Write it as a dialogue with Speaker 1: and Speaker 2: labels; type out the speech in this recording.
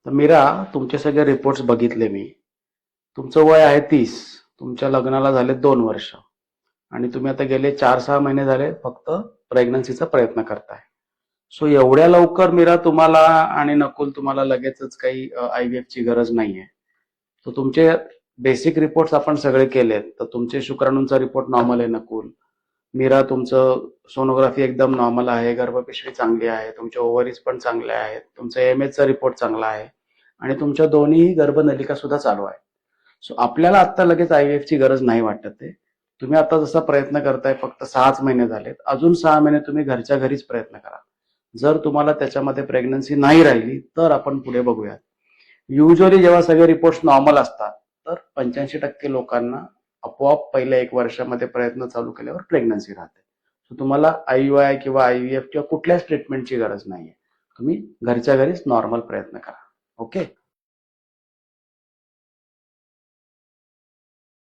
Speaker 1: तर मीरा, तुमचे सगळे रिपोर्ट्स बघितले मी. तुमचं वय आहे 30. तुमच्या लग्नाला झाले 2 वर्ष. आणि तुम्ही आता गेले 4-6 महिने झाले फक्त प्रेग्नन्सीचा प्रयत्न करताय. सो एवढ्या लवकर मीरा तुम्हाला आणि नकुल तुम्हाला लगेचच काही IVF ची गरज नाहीये. तर तुमचे बेसिक रिपोर्ट्स आपण सगळे केलेत. तर तुमचे शुक्राणूंचा रिपोर्ट नॉर्मल आहे नकुल. मीरा, तुमचं सोनोग्राफी एकदम नॉर्मल आहे, गर्भपिशवी चांगली आहे, तुमच्या ओव्हरीज पण चांगल्या आहेत, तुमचा AMH चा रिपोर्ट चांगला आहे आणि तुमच्या दोन्ही गर्भनलिका सुद्धा चालू आहे. सो आपल्याला आता लगेच IVF ची गरज नाही वाटत आहे. तुम्ही आता जसा प्रयत्न करताय, फक्त 6च महिने झालेत, अजून 6 महिने तुम्ही घरच्या घरीच प्रयत्न करा. जर तुम्हाला त्याच्यामध्ये प्रेग्नन्सी नाही राहिली तर आपण पुढे बघूयात. युजली जेव्हा सगळे रिपोर्ट्स नॉर्मल असतात तर 85% लोकांना आपोआप पहिल्या 1 वर्षामध्ये प्रयत्न चालू केल्यावर प्रेग्नन्सी राहते. सो तुम्हाला IUI किंवा IVF किंवा कुठल्याच ट्रीटमेंटची गरज नाहीये. तुम्ही घरच्या घरीच नॉर्मल प्रयत्न करा. ओके.